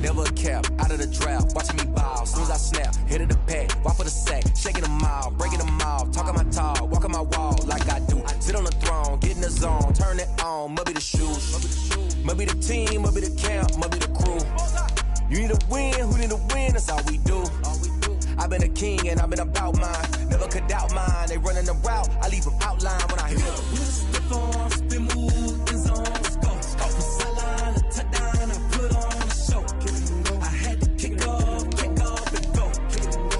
never a cap, out of the draft, watching me ball. Soon as I snap, hit of the pack, walk for the sack, shaking them all, breaking them all, talking my talk, walking my wall like I do. Sit on the throne, get in the zone, turn it on, must be the shoes, must be the team, must be the camp, must be the crew. You need to win, who need to win, that's all we do. I've been a king and I've been about mine, never could doubt mine. They running the route, I leave them outline when I hit them. We just step on, spin, move, in zone, let's go. From sideline to touchdown, I put on a show. I had to kick off and go.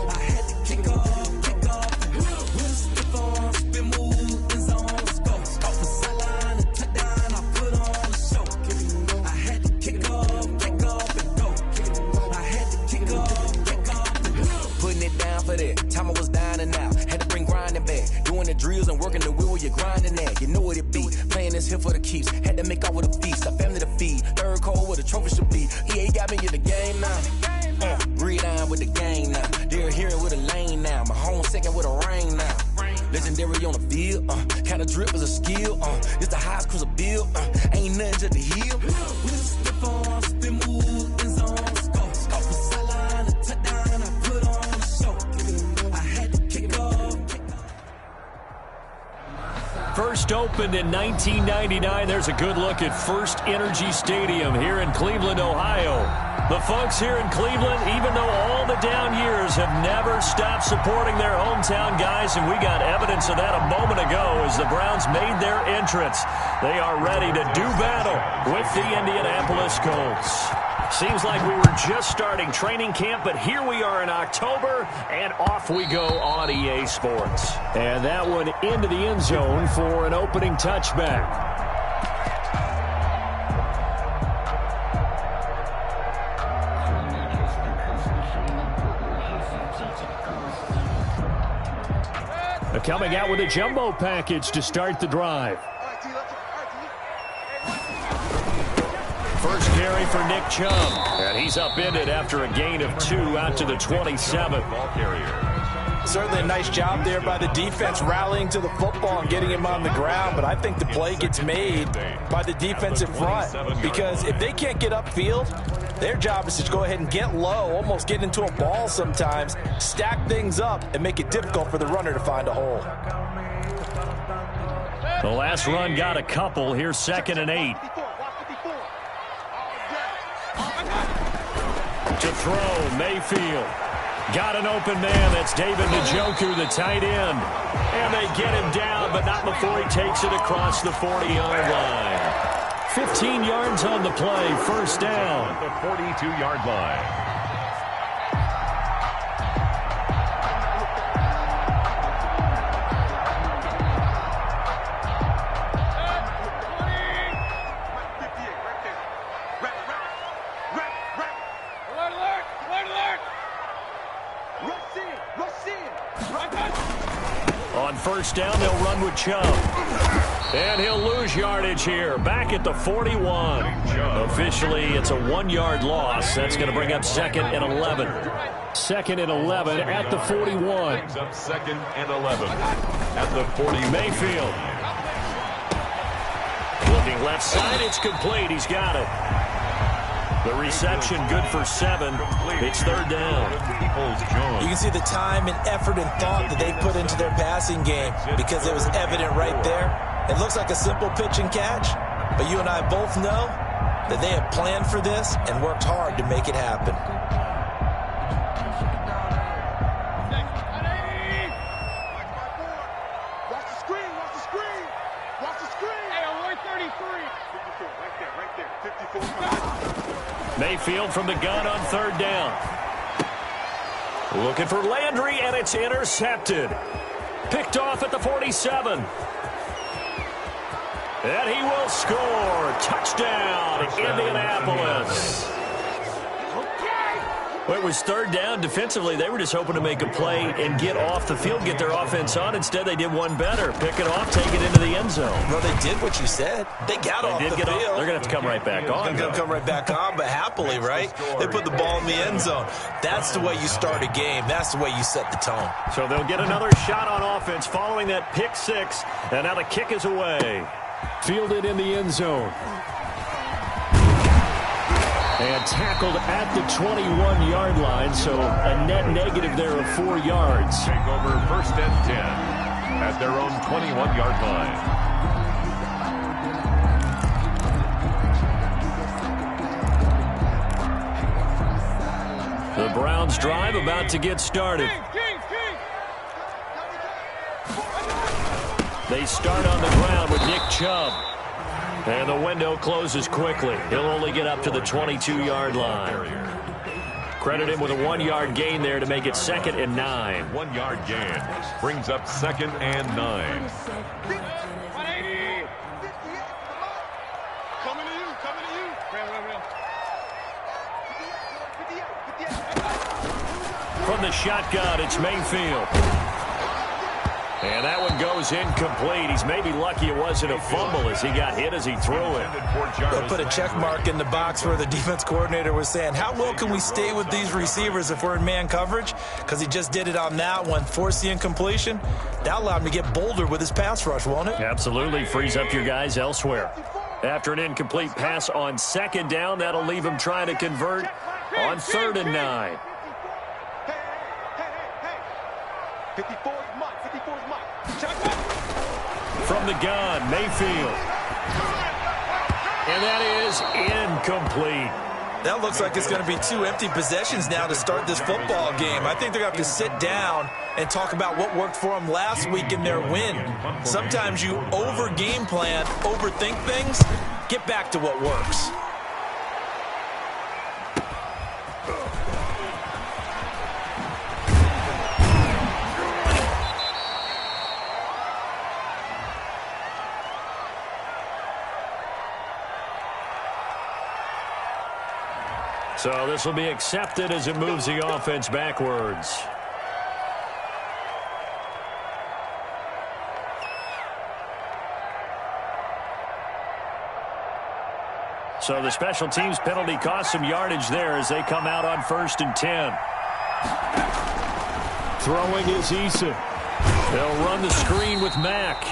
I had to kick off and go. We just step on, spin, move, in zone, let's go. From sideline to touchdown, I put on a show. I had to kick off and go. I had to kick off and go. Putting it down for that. Time I was down and out. Had to bring grinding back. Doing the drills and working the wheel where you're grinding at. You know what it be. Playing this here for the keeps. Had to make off with a feast. A family to feed. Third cold where the trophy should be. EA got me in the game now. Breathe down with the game now. They're here with a lane now. My home second with a rain now. Legendary on the field. Kinda drip is a skill. It's the highest cruiser bill. Ain't nothing to the heel. We just step on, spin, move, in zone, let's go. From sideline to touchdown, I put on a show. I had to kick off. First opened in 1999. There's a good look at First Energy Stadium here in Cleveland, Ohio. The folks here in Cleveland, even though all the down years, have never stopped supporting their hometown guys, and we got evidence of that a moment ago as the Browns made their entrance. They are ready to do battle with the Indianapolis Colts. Seems like we were just starting training camp, but here we are in October, and off we go on EA Sports. And that one into the end zone for an opening touchback. Coming out with a jumbo package to start the drive. First carry for Nick Chubb, and he's upended after a gain of 2 out to the 27. Certainly a nice job there by the defense rallying to the football and getting him on the ground, but I think the play gets made by the defensive front because if they can't get upfield, their job is to go ahead and get low, almost get into a ball sometimes, stack things up, and make it difficult for the runner to find a hole. The last run got a couple. Here's 2nd and 8. To throw, Mayfield. Got an open man. That's David Njoku, the tight end. And they get him down, but not before he takes it across the 40-yard line. 15 yards on the play, first down. At the 42-yard line. On first down, they'll run with Chubb. And he'll lose yardage here. Back at the 41. Officially, it's a 1-yard loss. That's going to bring up 2nd and 11. 2nd and 11 at the 41. Brings up 2nd and 11 at the 40. Mayfield. Looking left side, it's complete. He's got it. The reception good for 7. It's 3rd down. You can see the time and effort and thought that they put into their passing game because it was evident right there. It looks like a simple pitch and catch, but you and I both know that they have planned for this and worked hard to make it happen. Watch the screen, watch the screen, watch the screen. Hey, on 133. 54, right there, 54. Mayfield from the gun on 3rd down. Looking for Landry, and it's intercepted. Picked off at the 47. And he will score. Touchdown, Indianapolis. Well, it was 3rd down. Defensively, they were just hoping to make a play and get off the field, get their offense on. Instead, they did one better. Pick it off, take it into the end zone. Well, they did what you said. They got off the field. They're going to have to come right back on. They're going to come right back on, but happily, right? They put the ball in the end zone. That's the way you start a game. That's the way you set the tone. So they'll get another shot on offense following that pick 6. And now the kick is away. Fielded in the end zone. And tackled at the 21-yard line, so a net negative there of 4 yards. Take over 1st and 10 at their own 21-yard line. The Browns drive about to get started. They start on the ground with Nick Chubb. And the window closes quickly. He'll only get up to the 22-yard line. Credit him with a 1-yard gain there to make it 2nd and 9. 1-yard gain brings up 2nd and 9. Coming to you, coming to you. From the shotgun, it's Mayfield. And that one goes incomplete. He's maybe lucky it wasn't a fumble as he got hit as he threw it. They'll put a check mark in the box where the defense coordinator was saying, how well can we stay with these receivers if we're in man coverage? Because he just did it on that one, forced the incompletion. That'll allow him to get bolder with his pass rush, won't it? Absolutely. Frees up your guys elsewhere. After an incomplete pass on 2nd down, that'll leave him trying to convert on 3rd and 9. 54 is mine. 54 is mine. Check. From the gun, Mayfield. And that is incomplete. That looks like it's going to be 2 empty possessions now to start this football game. I think they're going to have to sit down and talk about what worked for them last week in their win. Sometimes you over-game plan, overthink things. Get back to what works. So this will be accepted as it moves the offense backwards. So the special teams penalty cost some yardage there as they come out on 1st and 10. Throwing is Eason. They'll run the screen with Mack.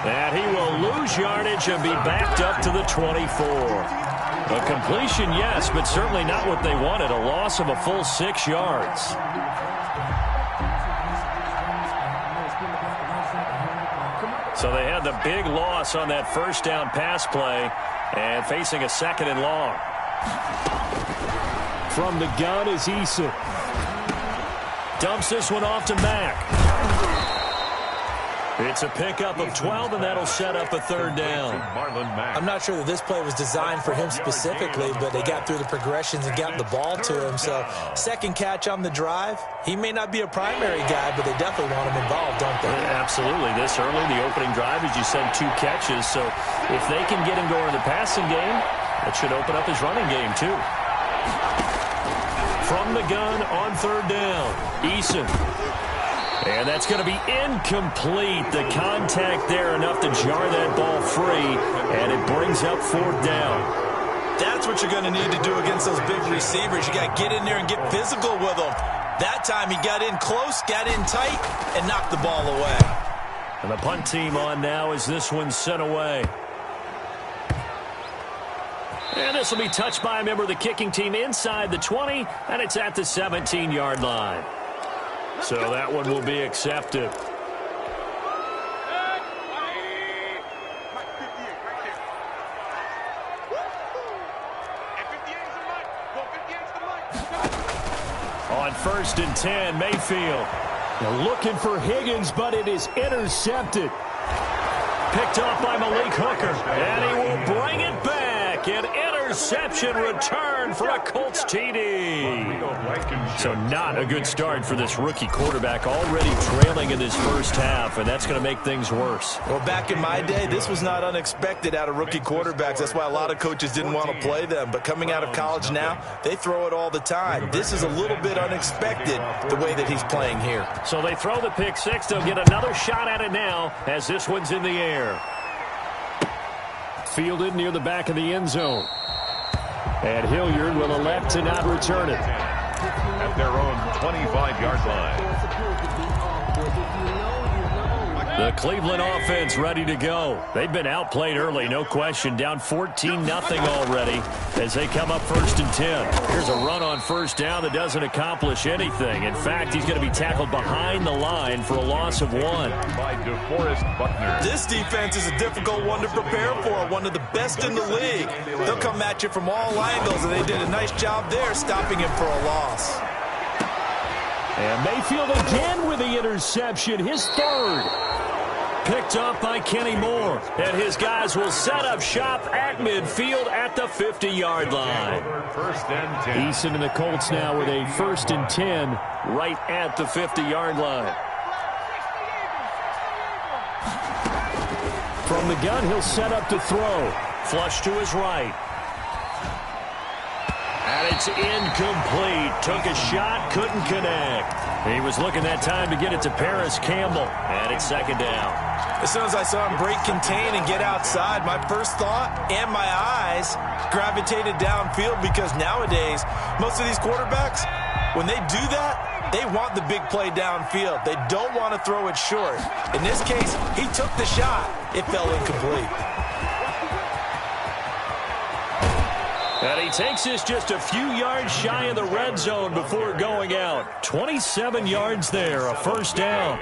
And he will lose yardage and be backed up to the 24. A completion, yes, but certainly not what they wanted. A loss of a full 6 yards. So they had the big loss on that 1st down pass play and facing a 2nd and long. From the gun is Eason. Dumps this one off to Mack. It's a pickup of 12, and that'll set up a 3rd down. I'm not sure that this play was designed for him specifically, but they got through the progressions and got the ball to him. So 2nd catch on the drive. He may not be a primary guy, but they definitely want him involved, don't they? Absolutely. This early, the opening drive, as you said, 2 catches. So if they can get him going in the passing game, that should open up his running game too. From the gun on 3rd down, Eason. And that's going to be incomplete. The contact there enough to jar that ball free, and it brings up 4th down. That's what you're going to need to do against those big receivers. You got to get in there and get physical with them. That time he got in close, got in tight, and knocked the ball away. And the punt team on now as this one's sent away. And this will be touched by a member of the kicking team inside the 20, and it's at the 17-yard line. So that one will be accepted. On 1st and 10, Mayfield. They're looking for Higgins, but it is intercepted. Picked off by Malik Hooker, and he will bring it back. An interception return for a Colts TD. So not a good start for this rookie quarterback, already trailing in his 1st half, and that's going to make things worse. Well, back in my day, this was not unexpected out of rookie quarterbacks. That's why a lot of coaches didn't want to play them. But coming out of college now, they throw it all the time. This is a little bit unexpected, the way that he's playing here. So they throw the pick 6. They'll get another shot at it now as this one's in the air. Fielded near the back of the end zone. And Hilliard will elect to not return it. At their own 25-yard line. The Cleveland offense ready to go. They've been outplayed early, no question. Down 14-0 already as they come up 1st and 10. Here's a run on 1st down that doesn't accomplish anything. In fact, he's going to be tackled behind the line for a loss of 1. By DeForest Buckner. This defense is a difficult one to prepare for, one of the best in the league. They'll come at you from all angles, and they did a nice job there stopping him for a loss. And Mayfield again with the interception, his 3rd. Picked up by Kenny Moore. And his guys will set up shop at midfield at the 50-yard line. 1st and 10. Eason and the Colts now with a 1st and 10 right at the 50-yard line. From the gun, he'll set up to throw. Flush to his right. And it's incomplete. Took a shot, couldn't connect. He was looking that time to get it to Paris Campbell. And it's 2nd down. As soon as I saw him break contain and get outside, my first thought and my eyes gravitated downfield, because nowadays, most of these quarterbacks, when they do that, they want the big play downfield. They don't want to throw it short. In this case, he took the shot. It fell incomplete. And he takes this just a few yards shy of the red zone before going out. 27 yards there, a 1st down.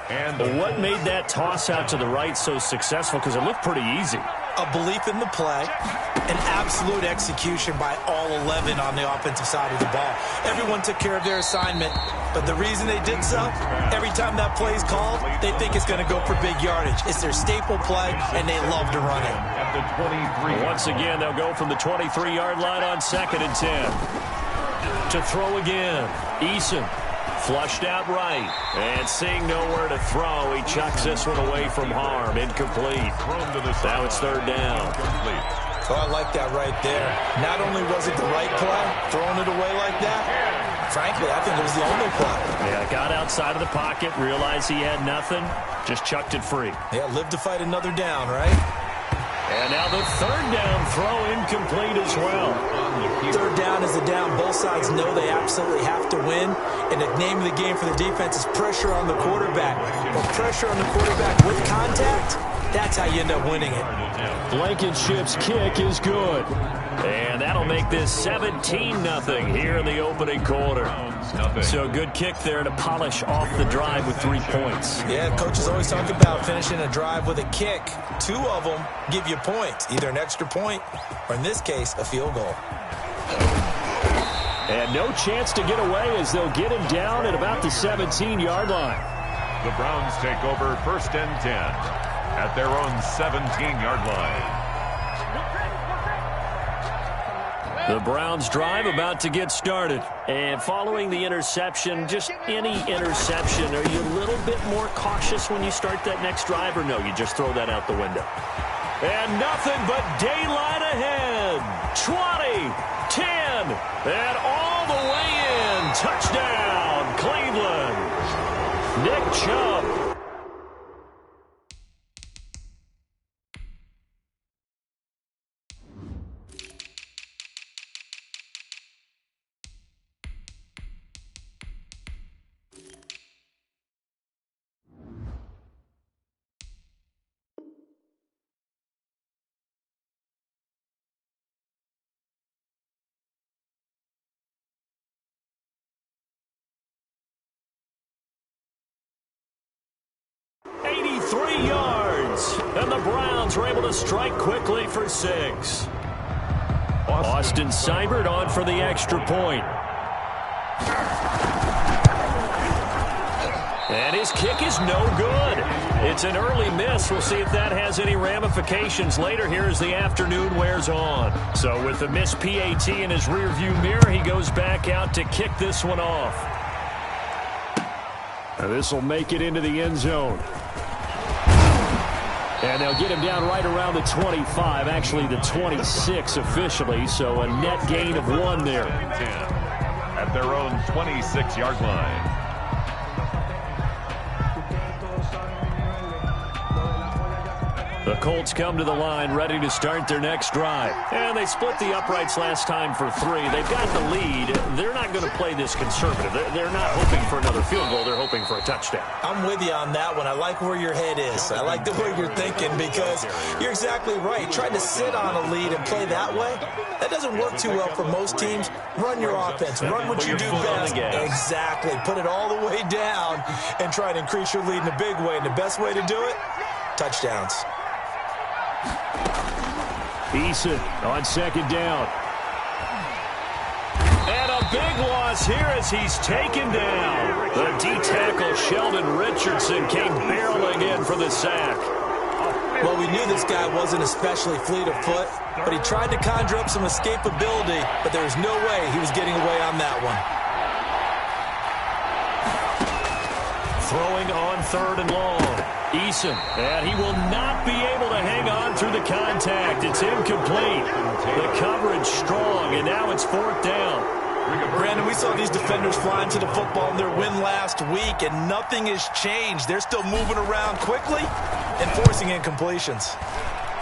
And what made that toss out to the right so successful? Because it looked pretty easy. A belief in the play, an absolute execution by all 11 on the offensive side of the ball. Everyone took care of their assignment, but the reason they did so, every time that play is called, they think it's going to go for big yardage. It's their staple play, and they love to run it. At the 23. Once again, they'll go from the 23-yard line on 2nd and 10. To throw again, Eason. Flushed out right, and seeing nowhere to throw, he chucks this one away from harm. Incomplete. Now it's 3rd down. Oh, I like that right there. Not only was it the right play, throwing it away like that, frankly, I think it was the only play. Yeah, got outside of the pocket, realized he had nothing, just chucked it free. Yeah, live to fight another down, right? And now the 3rd down throw incomplete as well. 3rd down is a down. Both sides know they absolutely have to win. And the name of the game for the defense is pressure on the quarterback. But pressure on the quarterback with contact, that's how you end up winning it. Blankenship's kick is good. And that'll make this 17-0 here in the opening quarter. So good kick there to polish off the drive with 3 points. Yeah, coaches always talk about finishing a drive with a kick. 2 of them give you points, either an extra point or, in this case, a field goal. And no chance to get away as they'll get him down at about the 17-yard line. The Browns take over 1st and 10 at their own 17-yard line. The Browns drive about to get started. And following the interception, just any interception, are you a little bit more cautious when you start that next drive, or no, you just throw that out the window? And nothing but daylight ahead. 20, 10, and all the way in. Touchdown, Cleveland. Nick Chubb. And the Browns were able to strike quickly for 6. Austin Seibert on for the extra point. And his kick is no good. It's an early miss. We'll see if that has any ramifications later here as the afternoon wears on. So with the missed PAT in his rearview mirror, he goes back out to kick this one off. Now this will make it into the end zone. And they'll get him down right around the 25, actually the 26 officially, so a net gain of 1 there. At their own 26-yard line. The Colts come to the line ready to start their next drive. And they split the uprights last time for 3. They've got the lead. They're not going to play this conservative. They're not hoping for another field goal. They're hoping for a touchdown. I'm with you on that one. I like where your head is. I like the way you're thinking because you're exactly right. Trying to sit on a lead and play that way, that doesn't work too well for most teams. Run your offense. Run what you do best. Exactly. Put it all the way down and try to increase your lead in a big way. And the best way to do it, touchdowns. Eason on second down. And a big loss here as he's taken down. The D-tackle Sheldon Richardson came barreling in for the sack. Well, we knew this guy wasn't especially fleet of foot, but he tried to conjure up some escapability, but there was no way he was getting away on that one. Throwing on 3rd and long. Eason, and he will not be able to hang on through the contact. It's incomplete. The coverage strong, and now it's 4th down. Brandon, we saw these defenders flying to the football in their win last week, and nothing has changed. They're still moving around quickly and forcing incompletions.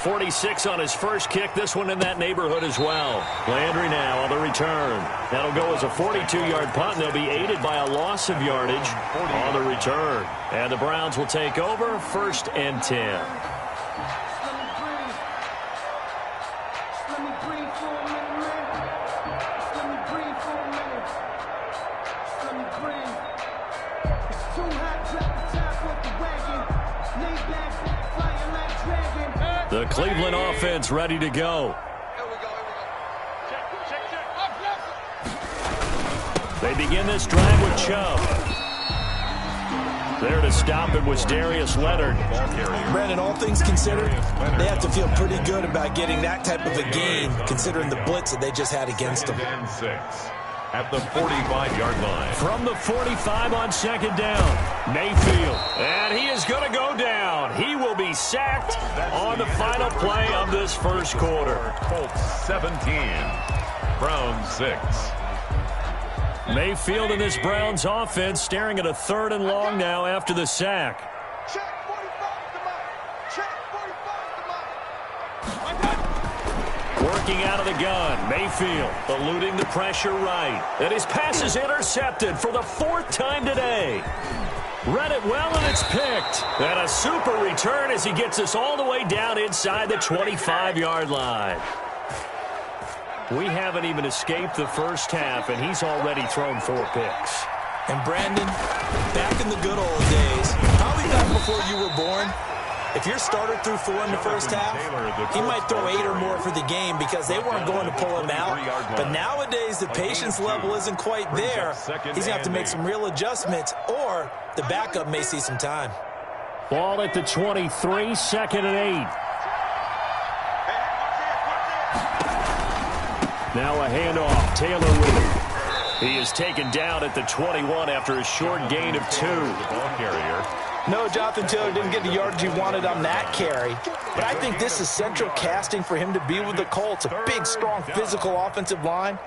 46 on his first kick. This one in that neighborhood as well. Landry now on the return. That'll go as a 42-yard punt, and they'll be aided by a loss of yardage on the return. And the Browns will take over 1st and 10. The Cleveland offense ready to go. They begin this drive with Chubb. There to stop it was Darius Leonard. Brandon, all things considered, they have to feel pretty good about getting that type of a gain, considering the blitz that they just had against them. At the 45-yard line. From the 45 on second down, Mayfield. And he is going to go down. He will be sacked on the final play of this first quarter. Colts 17, Browns 6. Mayfield and this Browns offense staring at a 3rd and long now after the sack. Check 45 to mine. Check 45 to mine. Working out of the gun, Mayfield eluding the pressure right. And his pass is intercepted for the 4th time today. Read it well, and it's picked. And a super return as he gets us all the way down inside the 25-yard line. We haven't even escaped the first half, and he's already thrown 4 picks. And Brandon, back in the good old days, probably back before you were born, if your starter threw 4 in the first half, he might throw 8 or more for the game because they weren't going to pull him out. But nowadays, the patience level isn't quite there. He's going to have to make some real adjustments, or the backup may see some time. Ball at the 23, 2nd and 8. Now a handoff. Taylor with it. He is taken down at the 21 after a short gain of 2. Ball carrier. No, Jonathan Taylor didn't get the yardage he wanted on that carry. But I think this is central casting for him to be with the Colts. A big, strong, physical offensive line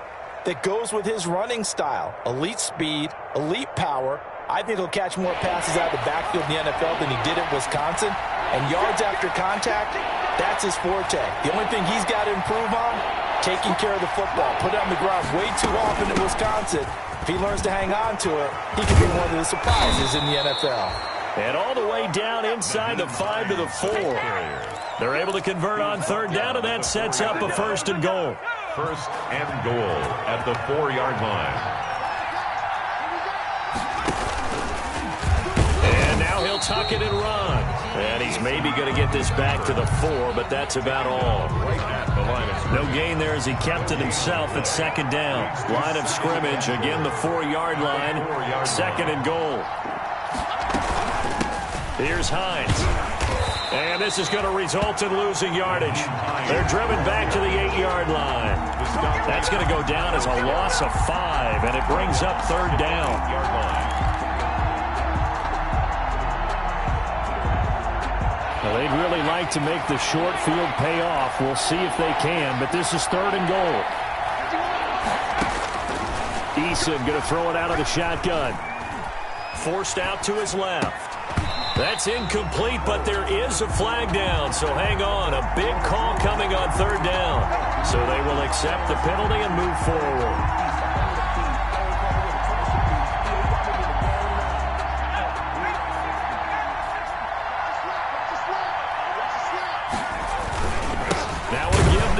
that goes with his running style. Elite speed, elite power. I think he'll catch more passes out of the backfield in the NFL than he did at Wisconsin. And yards after contact, that's his forte. The only thing he's got to improve on, taking care of the football. Put it on the ground way too often at Wisconsin. If he learns to hang on to it, he could be one of the surprises in the NFL. And all the way down inside the 5 to the 4. They're able to convert on 3rd down, and that sets up a 1st and goal. 1st and goal at the 4-yard line. And now he'll tuck it and run. And he's maybe going to get this back to the 4, but that's about all. No gain there as he kept it himself at 2nd down. Line of scrimmage, again the 4-yard line. 2nd and goal. Here's Hines. And this is going to result in losing yardage. They're driven back to the 8-yard line. That's going to go down as a loss of 5, and it brings up 3rd down. Well, they'd really like to make the short field pay off. We'll see if they can, but this is 3rd and goal. Eason going to throw it out of the shotgun. Forced out to his left. That's incomplete, but there is a flag down, so hang on. A big call coming on third down. So they will accept the penalty and move forward.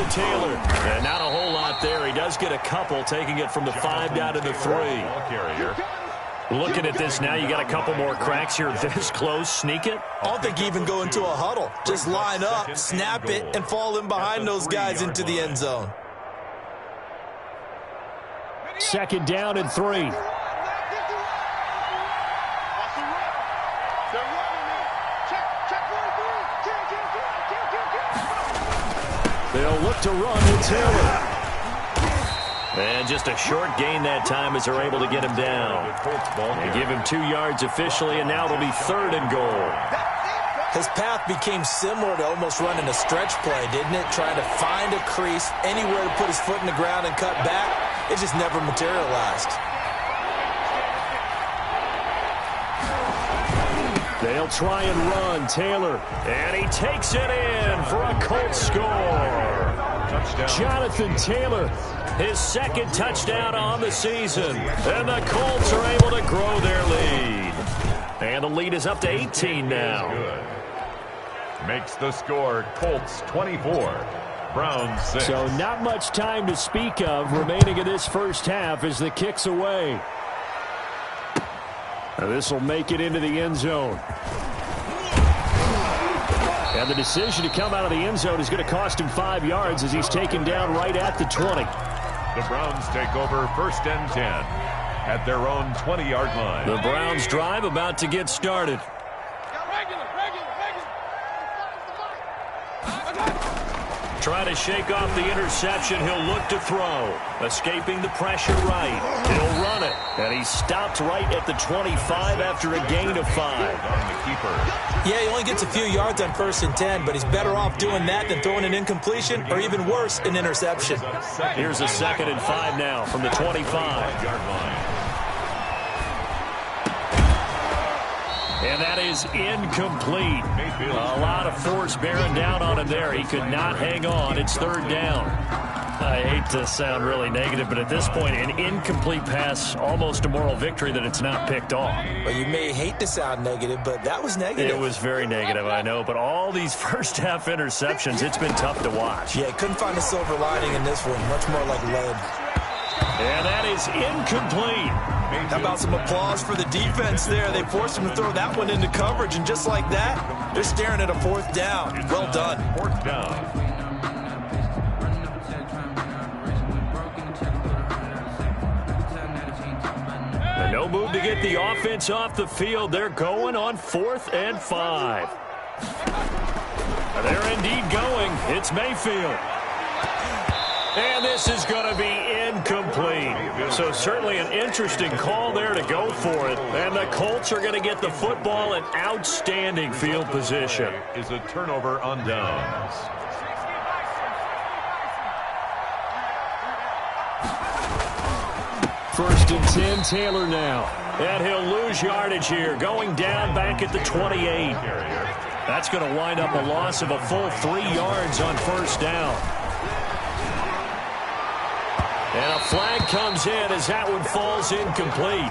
Taylor, and not a whole lot there. He does get a couple, taking it from the 5 down to the 3. Looking at this now, you got a couple more cracks here this close. Sneak it? I don't think you even go into a huddle. Just line up, snap it, and fall in behind those guys into the end zone. 2nd down and 3. They'll look to run with Taylor. And just a short gain that time as they're able to get him down. They give him 2 yards officially, and now it'll be 3rd and goal. His path became similar to almost running a stretch play, didn't it? Trying to find a crease, anywhere to put his foot in the ground and cut back. It just never materialized. They'll try and run. Taylor. And he takes it in for a Colts score. Touchdown. Jonathan Taylor, his 2nd touchdown on the season. And the Colts are able to grow their lead. And the lead is up to 18 now. Makes the score Colts 24, Browns 6. So not much time to speak of remaining in this first half as the kick's away. This will make it into the end zone. And the decision to come out of the end zone is going to cost him 5 yards as he's taken down right at the 20. The Browns take over 1st and 10 at their own 20-yard line. The Browns drive about to get started. Trying to shake off the interception. He'll look to throw. Escaping the pressure right. He'll run it. And he stopped right at the 25 after a gain of 5. Yeah, he only gets a few yards on 1st and 10, but he's better off doing that than throwing an incompletion or even worse, an interception. Here's a 2nd and 5 now from the 25-yard line. And that is incomplete. A lot of force bearing down on him there. He could not hang on. It's 3rd down. I hate to sound really negative, but at this point, an incomplete pass, almost a moral victory that it's not picked off. Well, you may hate to sound negative, but that was negative. It was very negative, I know. But all these first-half interceptions, it's been tough to watch. Yeah, couldn't find a silver lining in this one. Much more like lead. And that is incomplete. How about some applause for the defense there? They forced him to throw that one into coverage, and just like that, they're staring at a 4th down. Well done. 4th down. And no move to get the offense off the field. They're going on 4th and 5. They're indeed going. It's Mayfield. And this is going to be incomplete. So certainly an interesting call there to go for it. And the Colts are going to get the football in outstanding field position. Is a turnover on downs. First and 10, Taylor now. And he'll lose yardage here, going down back at the 28. That's going to wind up a loss of a full 3 yards on 1st down. And a flag comes in as that one falls incomplete.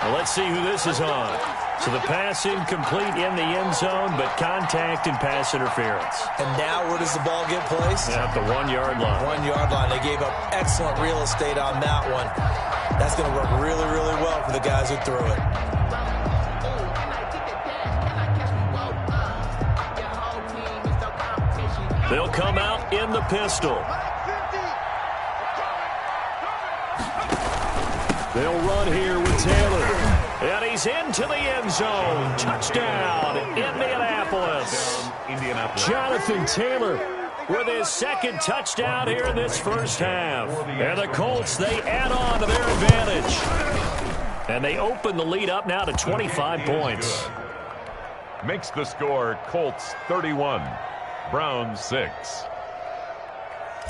Well, let's see who this is on. So the pass incomplete in the end zone, but contact and pass interference. And now where does the ball get placed? At the 1-yard line. 1-yard line. They gave up excellent real estate on that one. That's going to work really, really well for the guys who threw it. They'll come out in the pistol. They'll run here with Taylor. And he's into the end zone. Touchdown, Indianapolis. Jonathan Taylor with his 2nd touchdown here in this first half. And the Colts, they add on to their advantage. And they open the lead up now to 25 points. Makes the score Colts 31, Browns 6.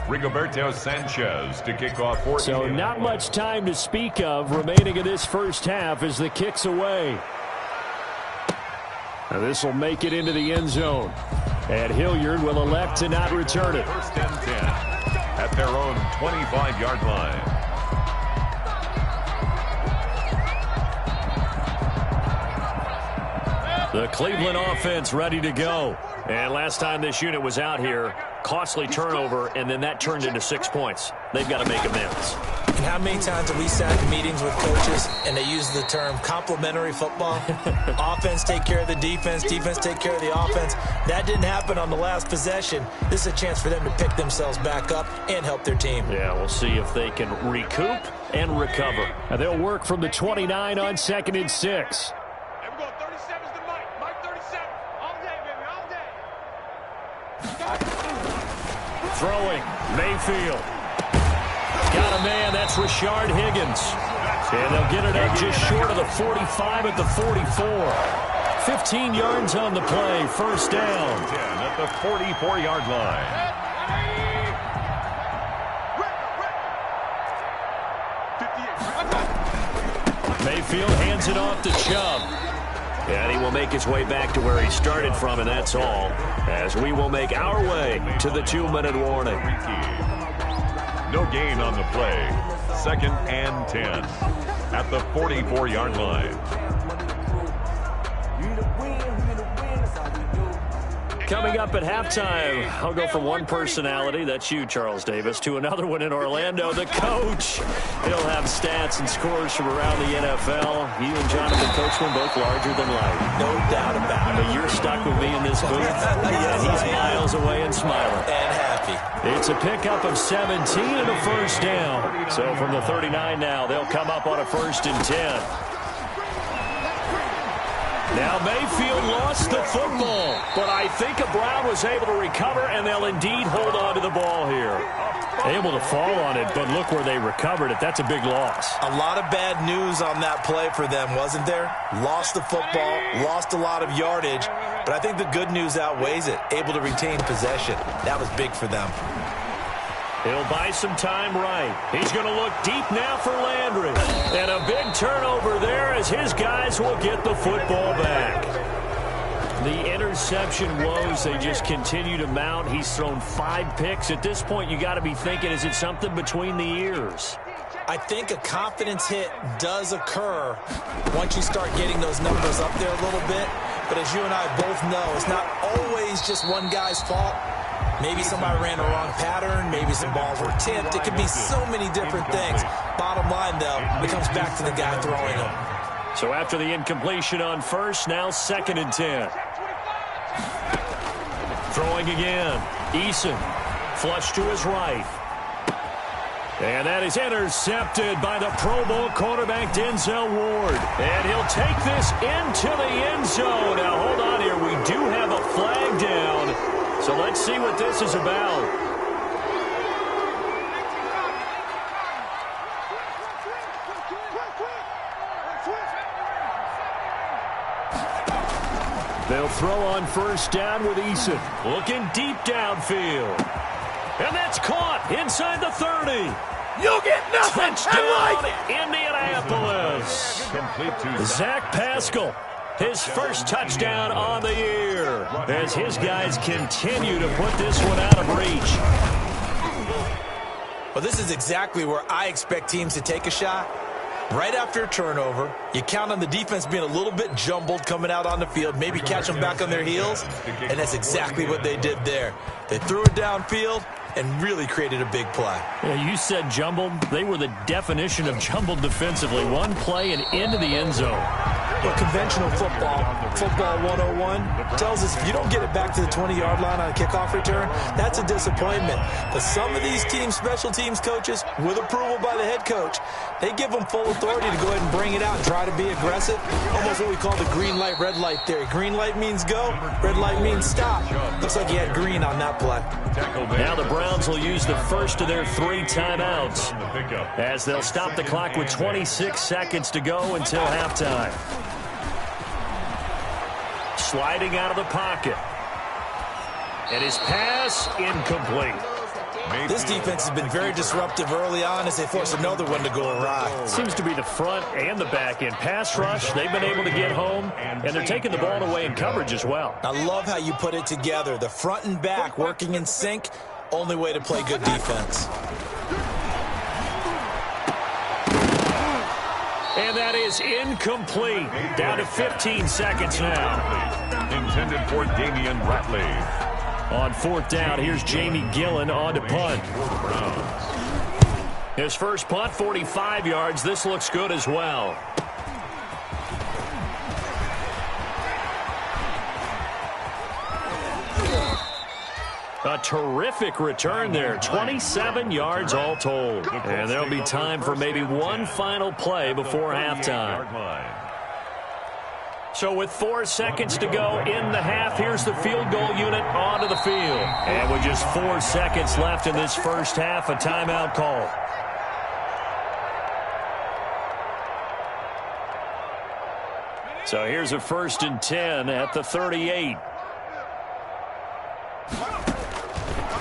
Rigoberto Sanchez to kick off 14. So not much time to speak of remaining in this first half as the kick's away. Now this will make it into the end zone. And Hilliard will elect to not return it. First and 10 at their own 25-yard line. The Cleveland offense ready to go. And last time this unit was out here, costly turnover, and then that turned into 6 points. They've got to make amends. And how many times have we sat in meetings with coaches and they use the term complementary football? Offense take care of the defense, defense take care of the offense. That didn't happen on the last possession. This is a chance for them to pick themselves back up and help their team. Yeah, we'll see if they can recoup and recover. And they'll work from the 29 on 2nd and 6. There we go. 37's the Mike. Mike 37. All day, baby. All day. Throwing, Mayfield. Got a man, that's Rashard Higgins. And they'll get it up just short of the 45 at the 44. 15 yards on the play, first down. 10 at the 44-yard line. Mayfield hands it off to Chubb. And he will make his way back to where he started from, and that's all, as we will make our way to the 2-minute warning. No gain on the play. 2nd and 10 at the 44-yard line. Coming up at halftime, I'll go from one personality, that's you, Charles Davis, to another one in Orlando, the coach. He'll have stats and scores from around the NFL. You and Jonathan Coachman both larger than life. No doubt about it. But you're stuck with me in this booth. Yes, He's I am. miles away and smiling. And happy. It's a pickup of 17 and a first down. So from the 39 now, they'll come up on a 1st and 10. Now Mayfield lost the football, but I think Brown was able to recover, and they'll indeed hold on to the ball here. Able to fall on it, but look where they recovered it. That's a big loss. A lot of bad news on that play for them, wasn't there? Lost the football, lost a lot of yardage, but I think the good news outweighs it. Able to retain possession. That was big for them. He'll buy some time right. He's going to look deep now for Landry. And a big turnover there as his guys will get the football back. The interception woes, they just continue to mount. He's thrown 5 picks. At this point, you got to be thinking, is it something between the ears? I think a confidence hit does occur once you start getting those numbers up there a little bit. But as you and I both know, it's not always just one guy's fault. Maybe somebody ran a wrong pattern. Maybe some balls were tipped. It could be so many different things. Bottom line, though, it comes back to the guy throwing them. So after the incompletion on first, now 2nd and 10. Throwing again. Eason. Flush to his right. And that is intercepted by the Pro Bowl cornerback Denzel Ward. And he'll take this into the end zone. Now, hold on here. We do have a flag down. So let's see what this is about. They'll throw on first down with Eason. Looking deep downfield. And that's caught inside the 30. You'll get nothing. Touchdown, Indianapolis. Complete to Zach Pascal. His first touchdown on the year as his guys continue to put this one out of reach. Well, this is exactly where I expect teams to take a shot. Right after a turnover, you count on the defense being a little bit jumbled coming out on the field, maybe catch them back on their heels, and that's exactly what they did there. They threw it downfield and really created a big play. Yeah, you said jumbled. They were the definition of jumbled defensively. One play and into the end zone. Well, conventional football 101, tells us if you don't get it back to the 20-yard line on a kickoff return, that's a disappointment. But some of these teams, special teams coaches, with approval by the head coach, they give them full authority to go ahead and bring it out and try to be aggressive. Almost what we call the green light, red light theory. Green light means go, red light means stop. Looks like you had green on that play. Now the Browns will use the first of their 3 timeouts as they'll stop the clock with 26 seconds to go until halftime. Sliding out of the pocket. And his pass incomplete. This defense has been very disruptive early on as they force another one to go awry. Seems to be the front and the back end. Pass rush, they've been able to get home, and they're taking the ball away in coverage as well. I love how you put it together. The front and back working in sync, only way to play good defense. And that is incomplete. Down to 15 seconds now. Intended for Damian Ratley. On fourth down, here's Jamie Gillen on to punt. His first punt, 45 yards. This looks good as well. A terrific return there. 27 yards all told. And there'll be time for maybe one final play before halftime. So with 4 seconds to go in the half, here's the field goal unit onto the field. And with just 4 seconds left in this first half, a timeout call. So here's a 1st and 10 at the 38.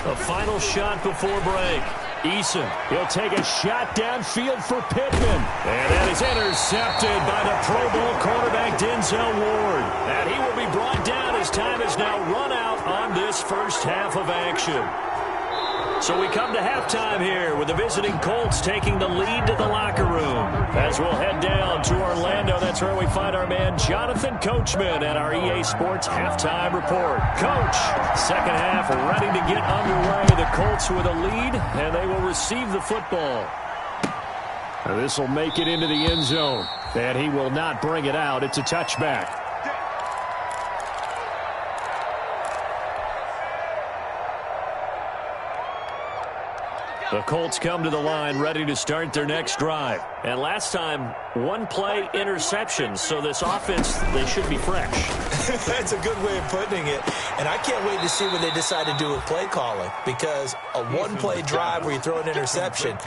A final shot before break. Eason, he'll take a shot downfield for Pittman. And that is intercepted by the Pro Bowl quarterback Denzel Ward. And he will be brought down as time has now run out on this first half of action. So we come to halftime here with the visiting Colts taking the lead to the locker room. As we'll head down to Orlando, that's where we find our man Jonathan Coachman at our EA Sports Halftime Report. Coach, second half ready to get underway. The Colts with a lead, and they will receive the football. This will make it into the end zone, and he will not bring it out. It's a touchback. The Colts come to the line ready to start their next drive. And last time, one play interception. So this offense, they should be fresh. That's a good way of putting it. And I can't wait to see what they decide to do with play calling. Because a one-play drive where you throw an interception,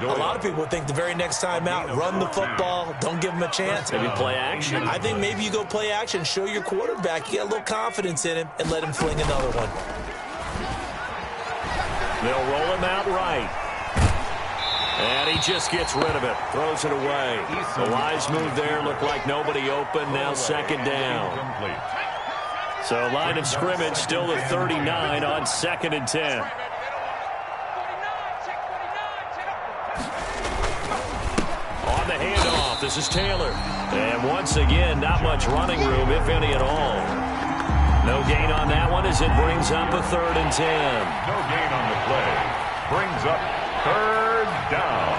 a lot of people think the very next time out, run the football, don't give them a chance. Maybe play action. I think maybe you go play action, show your quarterback, you got a little confidence in him, and let him fling another one. They'll roll him out right. And he just gets rid of it. Throws it away. The wise move there. Looked like nobody open. Now second down. So line of scrimmage still the 39 on 2nd and 10. On the handoff, this is Taylor. And once again, not much running room, if any at all. No gain on that one as it brings up a 3rd and 10. No gain on the play. Brings up 3rd down.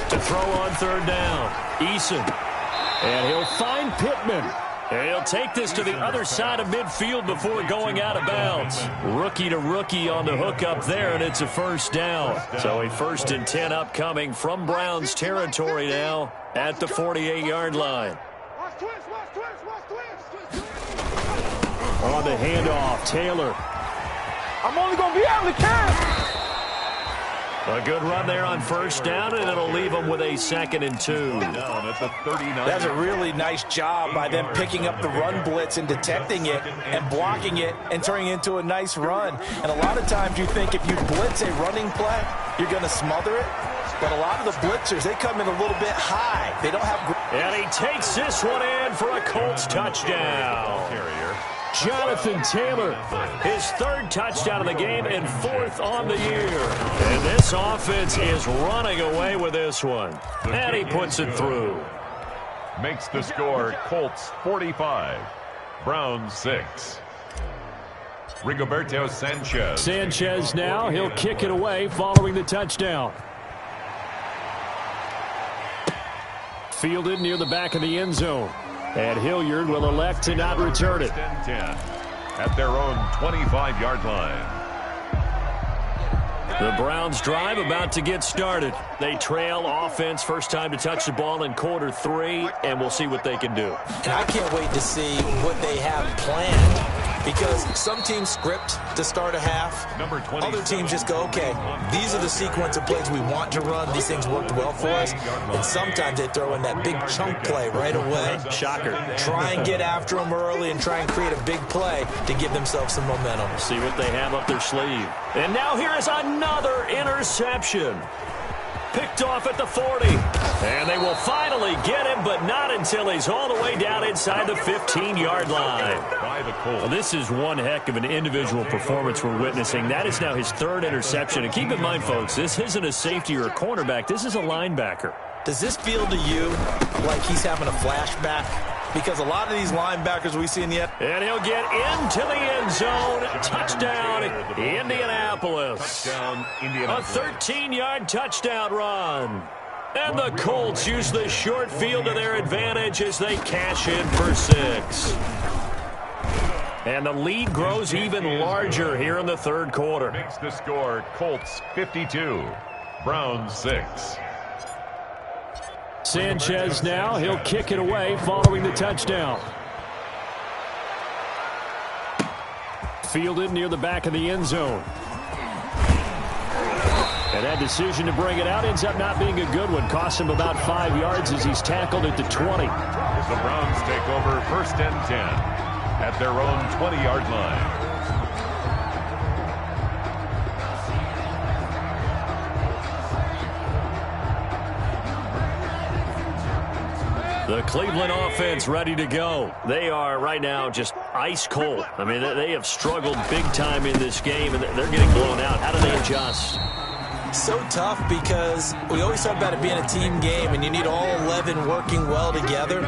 To throw on 3rd down. Eason. And he'll find Pittman. And he'll take this to the other side of midfield before going out of bounds. Rookie to rookie on the hook up there, and it's a 1st down. So a 1st and 10 upcoming from Browns territory now at the 48-yard line. On the handoff, Taylor. I'm only going to be able to catch. A good run there on 1st down, and it'll leave them with a 2nd and 2. Down at the 39. That's a really nice job by them picking up the run blitz and detecting it and blocking it and turning it into a nice run. And a lot of times you think if you blitz a running play, you're going to smother it. But a lot of the blitzers, they come in a little bit high. They don't have... And he takes this one in for a Colts touchdown. Jonathan Taylor, his 3rd touchdown of the game and 4th on the year. And this offense is running away with this one. And he puts it through. Makes the score Colts 45, Browns 6. Rigoberto Sanchez. Sanchez now, he'll kick it away following the touchdown. Fielded near the back of the end zone. And Hilliard will elect to not return it. 10 at their own 25-yard line. The Browns drive about to get started. They trail offense, first time to touch the ball in quarter 3, and we'll see what they can do. And I can't wait to see what they have planned. because some teams script to start a half. Other teams just go, okay, these are the sequence of plays we want to run. These things worked well for us. And sometimes they throw in that big chunk play right away. Shocker. Try and get after them early and try and create a big play to give themselves some momentum. See what they have up their sleeve. And now here is another interception. Picked off at the 40. And they will finally get him, but not until he's all the way down inside the 15-yard line. Well, this is one heck of an individual performance we're witnessing. That is now his third interception. And keep in mind, folks, this isn't a safety or a cornerback. This is a linebacker. Does this feel to you like he's having a flashback? Because a lot of these linebackers we see in the end. And he'll get into the end zone. Touchdown, Indianapolis. A 13-yard touchdown run. And the Colts use the short field to their advantage as they cash in for 6. And the lead grows even larger here in the third quarter. Makes the score Colts 52, Browns 6. Sanchez now, he'll kick it away following the touchdown. Fielded near the back of the end zone. And that decision to bring it out ends up not being a good one. Costs him about 5 yards as he's tackled at the 20. The Browns take over 1st and 10 at their own 20-yard line. The Cleveland offense ready to go. They are right now just ice cold. I mean, they have struggled big time in this game, and they're getting blown out. How do they adjust? So tough because we always talk about it being a team game, and you need all 11 working well together.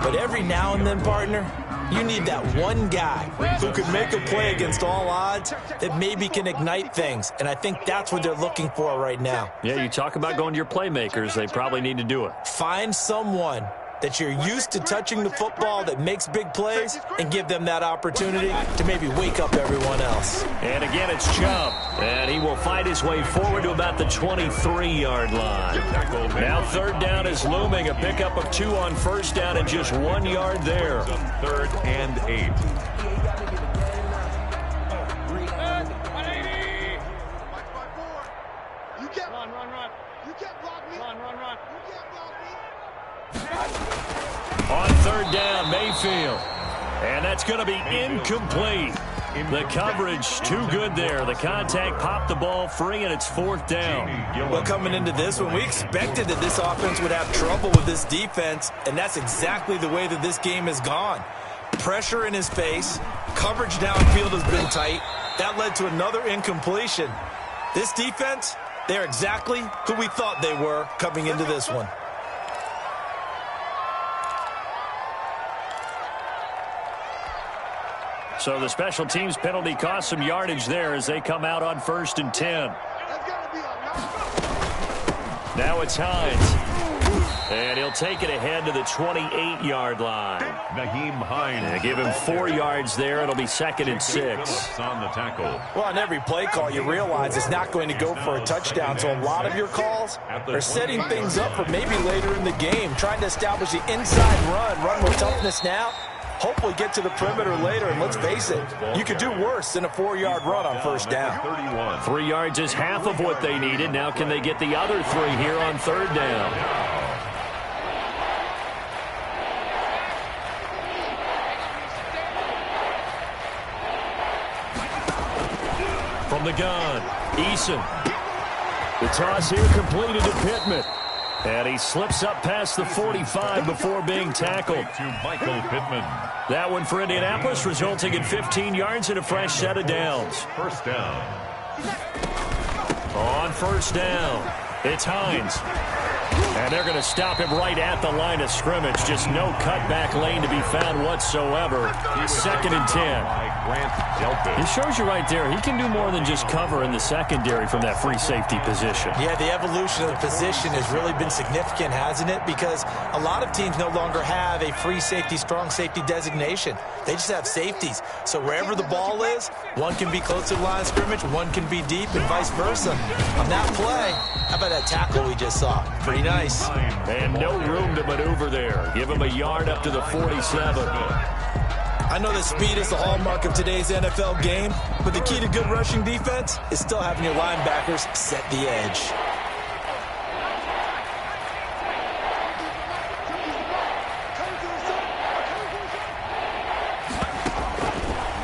But every now and then, partner, you need that one guy who can make a play against all odds that maybe can ignite things. And I think that's what they're looking for right now. Yeah, you talk about going to your playmakers. They probably need to do it. Find someone that you're used to touching the football that makes big plays and give them that opportunity to maybe wake up everyone else. And again, it's Tljump. And he will fight his way forward to about the 23-yard line. Now 3rd down is looming. A pickup of 2 on 1st down and just 1 yard there. 3rd and 8. You can't run. You can't block me. Run. You can't block me. On 3rd down, Mayfield. And that's going to be incomplete. The coverage too good there. The contact popped the ball free, and it's 4th down. Well, coming into this one, we expected that this offense would have trouble with this defense, and that's exactly the way that this game has gone. Pressure in his face. Coverage downfield has been tight. That led to another incompletion. This defense, they're exactly who we thought they were coming into this one. So the special teams penalty cost some yardage there as they come out on 1st and 10. Now it's Hines. And he'll take it ahead to the 28-yard line. Nyheim Hines. And give him 4 yards there. It'll be 2nd and 6. On the tackle. Well, on every play call, you realize it's not going to go for a touchdown. So a lot of your calls are setting things up for maybe later in the game, trying to establish the inside run with toughness now. Hopefully get to the perimeter later, and let's face it, you could do worse than a 4-yard run on 1st down. 3 yards is half of what they needed. Now can they get the other 3 here on 3rd down? From the gun, Eason. The toss here completed to Pittman. And he slips up past the 45 before being tackled. To Michael Pittman. That one for Indianapolis, resulting in 15 yards and a fresh set of downs. 1st down. On 1st down, it's Hines. And they're going to stop him right at the line of scrimmage. Just no cutback lane to be found whatsoever. 2nd and 10. It shows you right there, he can do more than just cover in the secondary from that free safety position. Yeah, the evolution of the position has really been significant, hasn't it? Because a lot of teams no longer have a free safety, strong safety designation. They just have safeties. So wherever the ball is, one can be close to the line of scrimmage, one can be deep, and vice versa. On that play, how about that tackle we just saw? Pretty nice. And no room to maneuver there. Give him a yard up to the 47. I know that speed is the hallmark of today's NFL game, but the key to good rushing defense is still having your linebackers set the edge.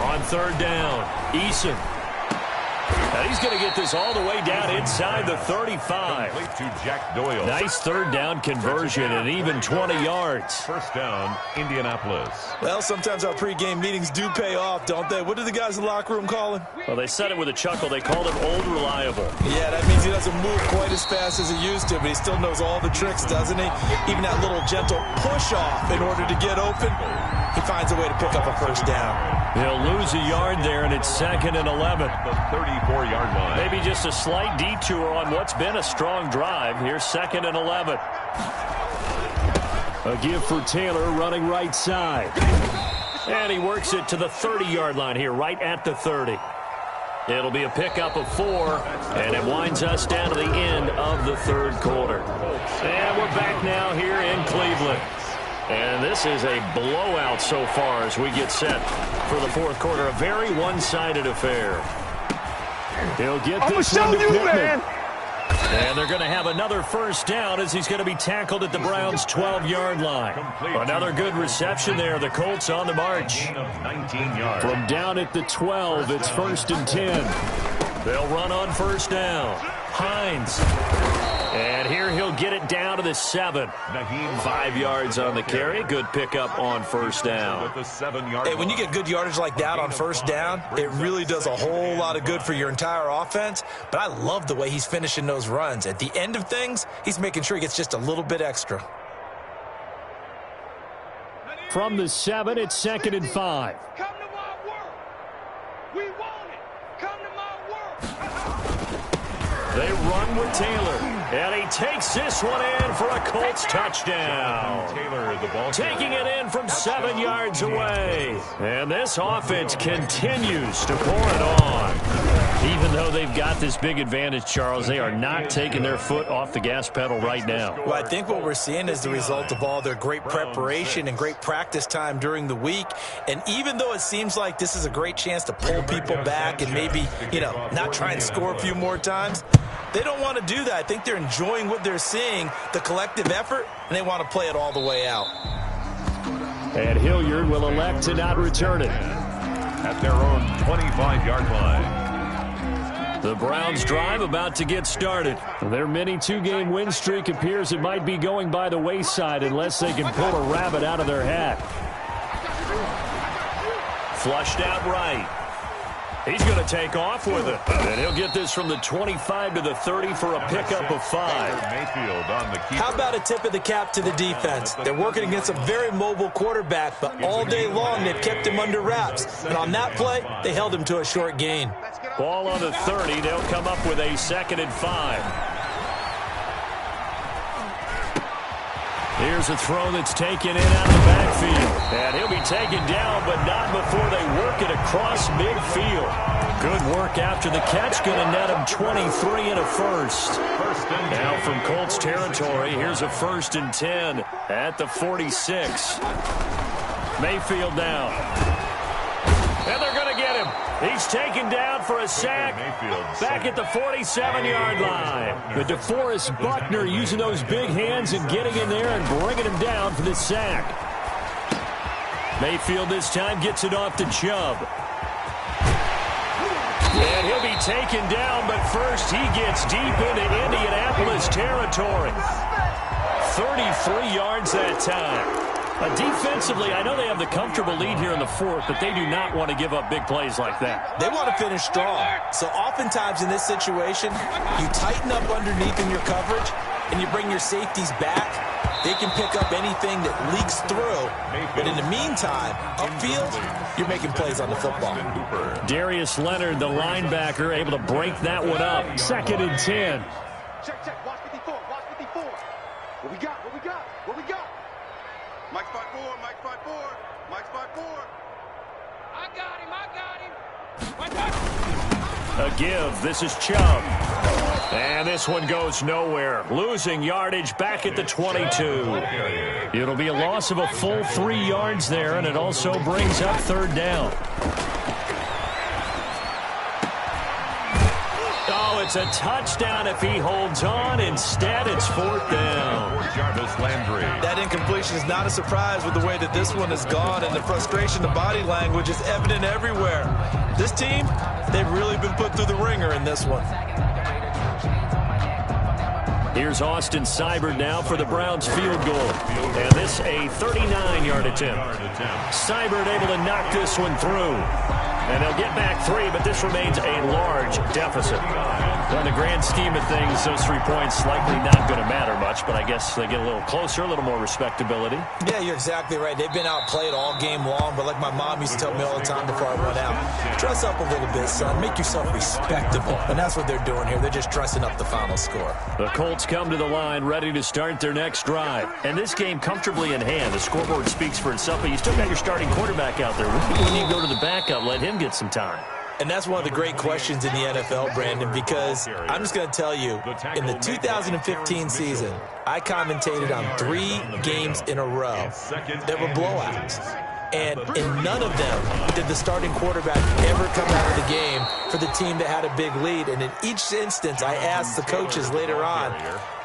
On third down, Eason. And he's going to get this all the way down inside the 35. To Jack Doyle. Nice third down conversion and even 20 yards. First down, Indianapolis. Well, sometimes our pregame meetings do pay off, don't they? What do the guys in the locker room call him? Well, they said it with a chuckle. They called him Old Reliable. Yeah, that means he doesn't move quite as fast as he used to, but he still knows all the tricks, doesn't he? Even that little gentle push-off in order to get open, he finds a way to pick up a first down. He'll lose a yard there, and it's 2nd and 11. The 34-yard line. Maybe just a slight detour on what's been a strong drive. Here's 2nd and 11. A give for Taylor running right side. And he works it to the 30-yard line here, right at the 30. It'll be a pickup of 4, and it winds us down to the end of the third quarter. And we're back now here in Cleveland. And this is a blowout so far as we get set for the fourth quarter. A very one-sided affair. He'll get this one to Pittman. And they're going to have another first down as he's going to be tackled at the Browns' 12-yard line. Another good reception there. The Colts on the march. 19 yards. From down at the 12, it's 1st and 10. They'll run on first down. Hines. And here he'll get it down to the 7. 5 yards on the carry. Good pickup on first down. Hey, when you get good yardage like that on first down, it really does a whole lot of good for your entire offense. But I love the way he's finishing those runs. At the end of things, he's making sure he gets just a little bit extra. From the 7, it's 2nd and 5. Come to my work. We want it. Come to my work. They run with Taylor, and he takes this one in for a Colts touchdown. Taylor, the ball Taking it in from 7 yards away. And this offense continues to pour it on. Even though they've got this big advantage, Charles, they are not taking their foot off the gas pedal right now. Well, I think what we're seeing is the result of all their great preparation and great practice time during the week. And even though it seems like this is a great chance to pull people back and maybe, not try and score a few more times, they don't want to do that. I think they're enjoying what they're seeing, the collective effort, and they want to play it all the way out. And Hilliard will elect to not return it. At their own 25-yard line. The Browns drive about to get started. Their mini two-game win streak appears it might be going by the wayside unless they can pull a rabbit out of their hat. Flushed out right. He's going to take off with it. And he'll get this from the 25 to the 30 for a pickup of 5. Mayfield on the keeper. How about a tip of the cap to the defense? They're working against a very mobile quarterback, but all day long they've kept him under wraps. And on that play, they held him to a short gain. Ball on the 30. They'll come up with a 2nd and 5. Here's a throw that's taken in out of the backfield. And he'll be taken down, but not before they work it across midfield. Good work after the catch. Going to net him 23 and a first. Now from Colts territory, here's a 1st and 10 at the 46. Mayfield down. And they're going to get him. He's taken down for a sack back at the 47-yard line. But DeForest Buckner using those big hands and getting in there and bringing him down for the sack. Mayfield this time gets it off to Chubb. And he'll be taken down, but first he gets deep into Indianapolis territory. 33 yards that time. Defensively, I know they have the comfortable lead here in the fourth, but they do not want to give up big plays like that. They want to finish strong. So oftentimes in this situation, you tighten up underneath in your coverage, and you bring your safeties back. They can pick up anything that leaks through. But in the meantime, upfield, you're making plays on the football. Darius Leonard, the linebacker, able to break that one up. 2nd and 10. Check, check. Watch 54. Watch 54. What we got? What we got? What we got? Mike 5-4. Mike 5-4. Mike 5-4. I got him. A give. This is Chubb. And this one goes nowhere. Losing yardage back at the 22. It'll be a loss of a full 3 yards there, and it also brings up third down. Oh, it's a touchdown if he holds on. Instead, it's fourth down. Jarvis Landry. That incompletion is not a surprise with the way that this one has gone, and the frustration, the body language is evident everywhere. This team, they've really been put through the ringer in this one. Here's Austin Seibert now for the Browns field goal. And this a 39-yard attempt. Seibert able to knock this one through. And they'll get back 3, but this remains a large deficit. In the grand scheme of things, those 3 points likely not going to matter much, but I guess they get a little closer, a little more respectability. Yeah, you're exactly right. They've been outplayed all game long, but like my mom used to tell me all the time before I went out, dress up a little bit, son. Make yourself respectable. And that's what they're doing here. They're just dressing up the final score. The Colts come to the line, ready to start their next drive. And this game comfortably in hand. The scoreboard speaks for itself, but you still got your starting quarterback out there. When you go to the backup, let him get some time. And that's one of the great questions in the NFL, Brandon, because I'm just going to tell you, in the 2015 season, I commentated on 3 games in a row that were blowouts. And in none of them did the starting quarterback ever come out of the game for the team that had a big lead. And in each instance, I asked the coaches later on,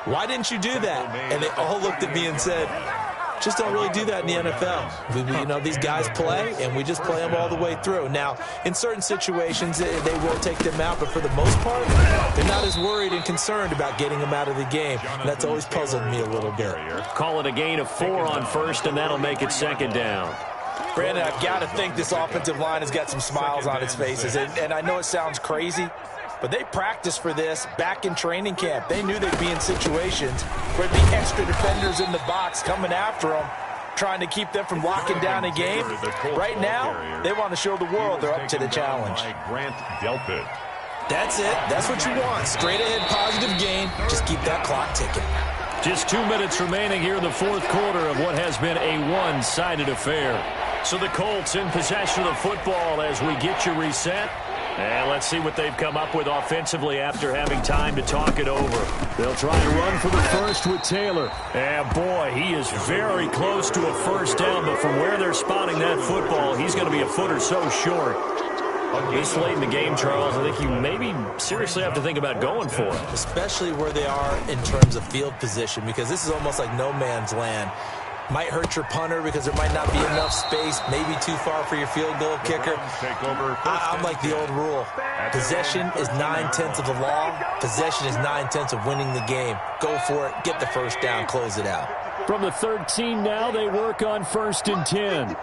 why didn't you do that? And they all looked at me and said, just don't really do that in the NFL. You know, these guys play, and we just play them all the way through. Now, in certain situations, they will take them out, but for the most part, they're not as worried and concerned about getting them out of the game. And that's always puzzled me a little bit. Call it a gain of 4 on first, and that'll make it second down. Brandon, I've got to think this offensive line has got some smiles on its faces. And I know it sounds crazy, but they practiced for this back in training camp. They knew they'd be in situations where there'd be extra defenders in the box coming after them, trying to keep them from locking down a game. Right now, they want to show the world they're up to the challenge. That's it. That's what you want. Straight ahead, positive gain. Just keep that clock ticking. Just 2 minutes remaining here in the fourth quarter of what has been a one-sided affair. So the Colts in possession of the football as we get you reset. And let's see what they've come up with offensively after having time to talk it over. They'll try and run for the first with Taylor. And boy, he is very close to a first down, but from where they're spotting that football, he's going to be a foot or so short. This late in the game, Charles, I think you maybe seriously have to think about going for it. Especially where they are in terms of field position, because this is almost like no man's land. Might hurt your punter because there might not be enough space, maybe too far for your field goal kicker. I'm like the old rule. Possession is 9/10 of the law. Possession is 9/10 of winning the game. Go for it. Get the first down. Close it out. From the 13 now, they work on 1st and 10.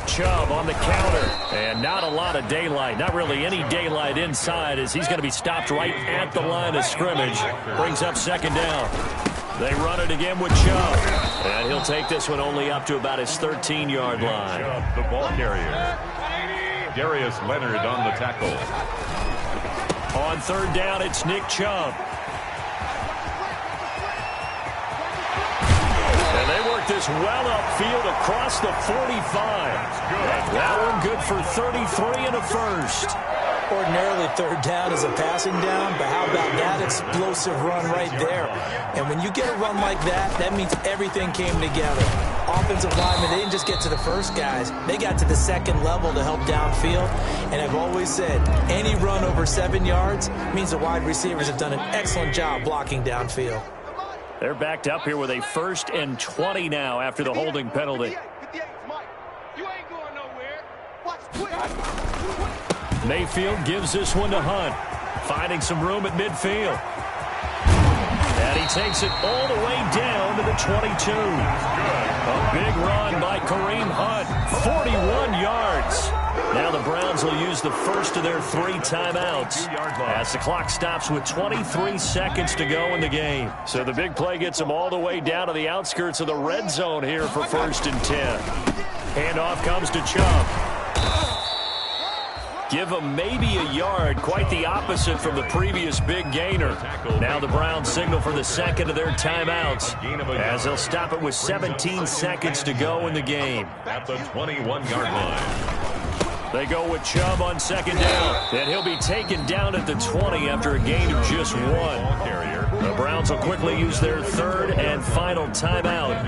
Chubb on the counter, and not a lot of daylight. Not really any daylight inside as he's going to be stopped right at the line of scrimmage. Brings up second down. They run it again with Chubb. And he'll take this one only up to about his 13-yard line. Chubb, the ball carrier. Darius Leonard on the tackle. On 3rd down, it's Nick Chubb. And they work this well upfield across the 45. That one good for 33 and a first. Ordinarily, 3rd down is a passing down, but how about that explosive run right there? And when you get a run like that, that means everything came together. Offensive linemen, they didn't just get to the first guys. They got to the second level to help downfield. And I've always said, any run over 7 yards means the wide receivers have done an excellent job blocking downfield. They're backed up here with a 1st and 20 now after the holding penalty. Mayfield gives this one to Hunt, finding some room at midfield. And he takes it all the way down to the 22. A big run by Kareem Hunt, 41 yards. Now the Browns will use the first of their 3 timeouts as the clock stops with 23 seconds to go in the game. So the big play gets them all the way down to the outskirts of the red zone here for 1st and 10. Handoff comes to Chubb. Give them maybe a yard, quite the opposite from the previous big gainer. Now the Browns signal for the second of their timeouts as they'll stop it with 17 seconds to go in the game. At the 21-yard line. They go with Chubb on second down, and he'll be taken down at the 20 after a gain of just 1. The Browns will quickly use their third and final timeout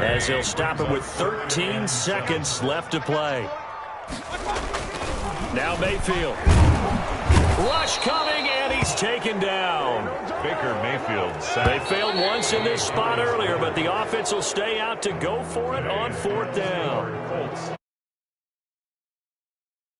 as they'll stop it with 13 seconds left to play. Now Mayfield. Rush coming, and he's taken down. Baker Mayfield. They failed once in this spot earlier, but the offense will stay out to go for it on 4th down.